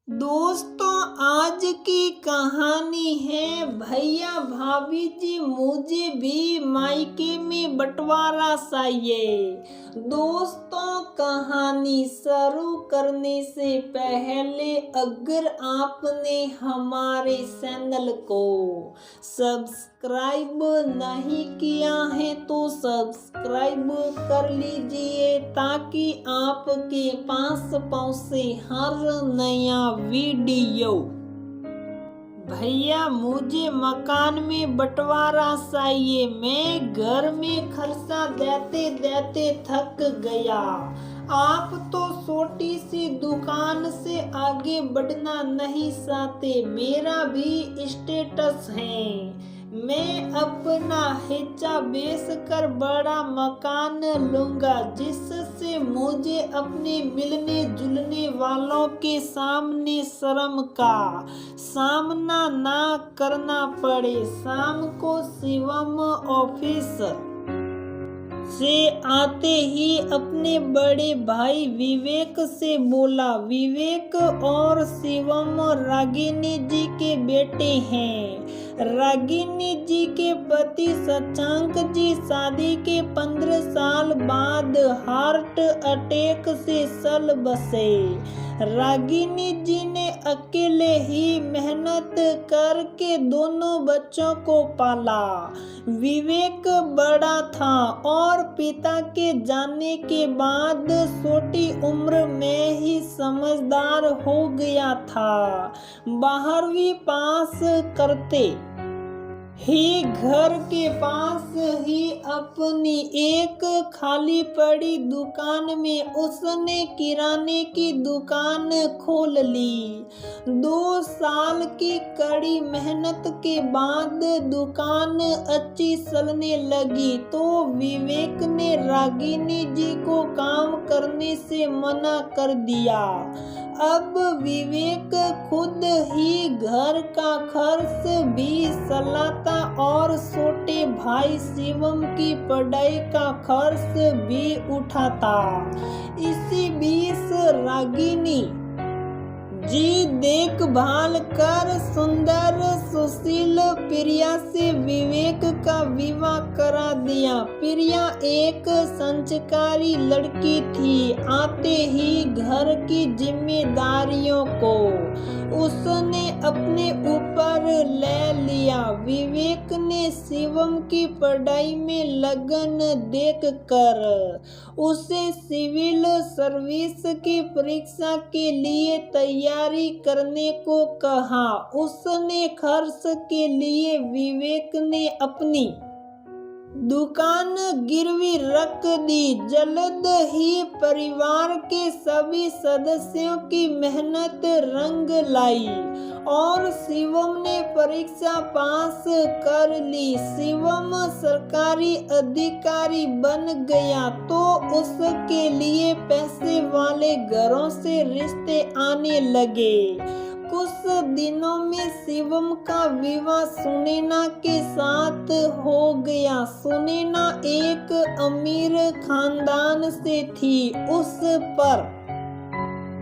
दोस्तों, आज की कहानी है भैया भाभी जी मुझे भी मायके में बंटवारा चाहिए। दोस्तों, कहानी शुरू करने से पहले अगर आपने हमारे चैनल को सब्सक्राइब नहीं किया है तो सब्सक्राइब कर लीजिए ताकि आपके पास पहुंचे हर नया वीडियो। भैया मुझे मकान में बंटवारा चाहिए। मैं घर में खर्चा देते देते थक गया। आप तो छोटी सी दुकान से आगे बढ़ना नहीं चाहते। मेरा भी स्टेटस है। मैं अपना हिस्सा बेचकर बड़ा मकान लूंगा जिससे मुझे अपने मिलने जुलने वालों के सामने शर्म का सामना ना करना पड़े। शाम को शिवम ऑफिस से आते ही अपने बड़े भाई विवेक से बोला, विवेक और शिवम रागिनी जी के बेटे हैं। रागिनी जी के पति शशांक जी शादी के 15 साल बाद हार्ट अटैक से चल बसे। रागिनी जी ने अकेले ही मेहनत करके दोनों बच्चों को पाला। विवेक बड़ा था और पिता के जाने के बाद छोटी उम्र में ही समझदार हो गया था। 12वीं पास करते ही घर के पास ही अपनी एक खाली पड़ी दुकान में उसने किराने की दुकान खोल ली। 2 साल की कड़ी मेहनत के बाद दुकान अच्छी चलने लगी तो विवेक ने रागिनी जी को काम करने से मना कर दिया। अब विवेक खुद ही घर का खर्च भी चलाता और छोटे भाई शिवम की पढ़ाई का खर्च भी उठाता। इसी बीच रागिनी जी देखभाल कर सुंदर सुशील प्रिया से विवेक का विवाह करा दिया। प्रिया एक संस्कारी लड़की थी। आते ही घर की जिम्मेदारियों को उसने अपने ऊपर ले लिया। विवेक ने शिवम की पढ़ाई में लगन देखकर उसे सिविल सर्विस की परीक्षा के लिए तैयारी करने को कहा। उसने खर्च के लिए विवेक ने अपनी दुकान गिरवी रख दी। जल्द ही परिवार के सभी सदस्यों की मेहनत रंग लाई और शिवम ने परीक्षा पास कर ली। शिवम सरकारी अधिकारी बन गया तो उसके लिए पैसे वाले घरों से रिश्ते आने लगे। कुछ दिनों में शिवम का विवाह सुनैना के साथ हो गया। सुनैना एक अमीर खानदान से थी। उस पर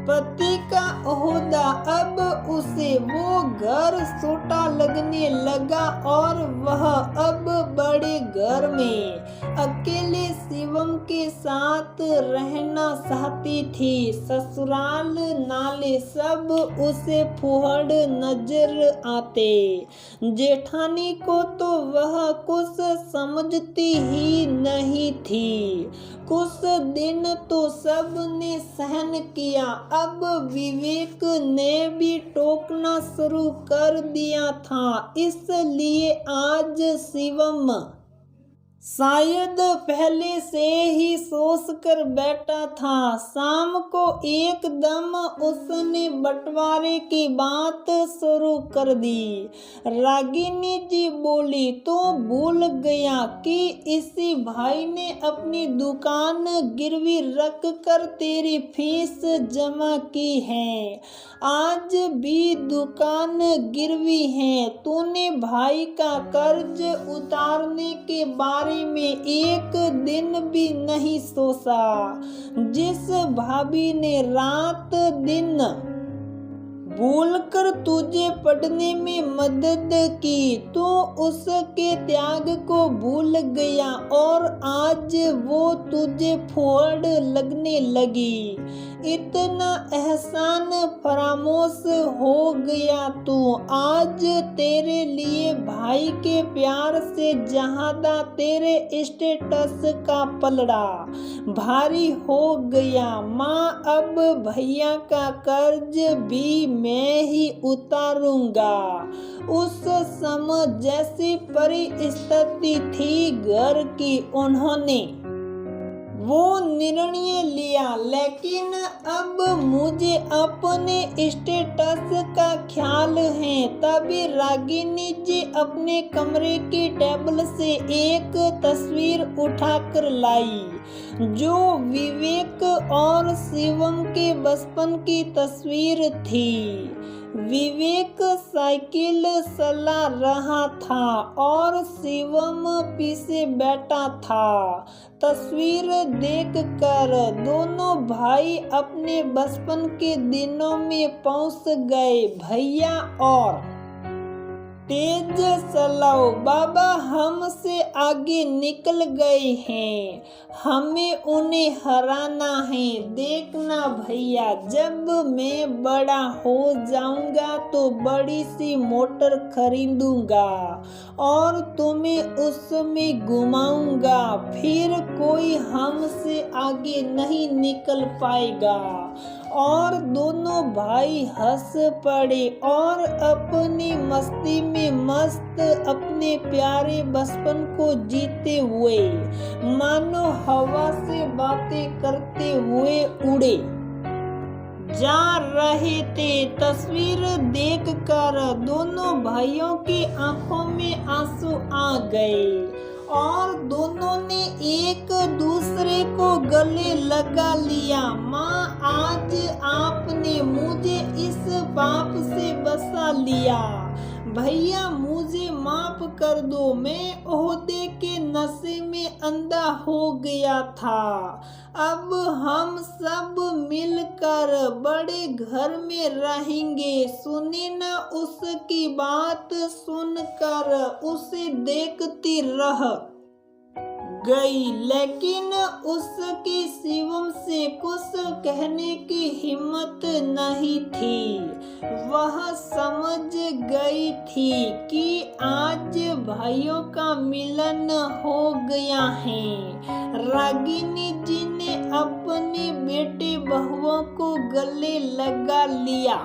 पति का ओहदा। अब उसे वो घर छोटा लगने लगा और वह अब बड़े घर में अकेले शिवम के साथ रहना चाहती थी। ससुराल नाले सब उसे फुहड़ नजर आते। जेठानी को तो वह कुछ समझती ही नहीं थी। कुछ दिन तो सब ने सहन किया। अब विवेक ने भी टोकना शुरू कर दिया था। इसलिए आज शिवम शायद पहले से ही सोच कर बैठा था। शाम को एकदम उसने बंटवारे की बात शुरू कर दी। रागिनी जी बोली, तो भूल गया कि इसी भाई ने अपनी दुकान गिरवी रख कर तेरी फीस जमा की है। आज भी दुकान गिरवी है। तूने भाई का कर्ज उतारने के बारे में एक दिन भी नहीं सोचा। जिस भाभी ने रात दिन बोलकर तुझे पढ़ने में मदद की, तो उसके त्याग को भूल गया और आज वो तुझे फोड़ लगने लगी। इतना एहसान फरामोश हो गया तू, आज तेरे लिए भाई के प्यार से ज्यादा तेरे स्टेटस का पलड़ा भारी हो गया। माँ, अब भैया का कर्ज भी मैं ही उतारूंगा। उस समय जैसी परिस्थिति थी घर की, उन्होंने वो निर्णय लिया, लेकिन अब मुझे अपने स्टेटस का ख्याल है। तभी रागिनी जी अपने कमरे की टेबल से एक तस्वीर उठाकर लाई, जो विवेक और शिवम के बचपन की तस्वीर थी। विवेक साइकिल चला रहा था और शिवम पीछे बैठा था। तस्वीर देखकर दोनों भाई अपने बचपन के दिनों में पहुंच गए। भैया और तेज चलाओ, बाबा हमसे आगे निकल गए हैं, हमें उन्हें हराना है। देखना भैया, जब मैं बड़ा हो जाऊंगा तो बड़ी सी मोटर खरीदूंगा और तुम्हें उसमें घुमाऊंगा, फिर कोई हमसे आगे नहीं निकल पाएगा। और दोनों भाई हंस पड़े और अपनी मस्ती में मस्त अपने प्यारे बचपन को जीते हुए मानो हवा से बातें करते हुए उड़े जा रहे थे। तस्वीर देखकर दोनों भाइयों की आंखों में आंसू आ गए और दोनों ने एक दूसरे को गले लगा लिया। माँ, आज आपने मुझे इस पाप से बचा लिया। भैया, मुझे माफ कर दो, मैं ओहदे के नशे में अंधा हो गया था। अब हम सब मिलकर बड़े घर में रहेंगे। सुनी न उसकी बात सुनकर उसे देखती रह गई, लेकिन उसकी शिवम से कुछ कहने की हिम्मत नहीं थी। वह समझ गई थी कि आज भाइयों का मिलन हो गया है। रागिनी जी ने अपने बेटे बहुओं को गले लगा लिया।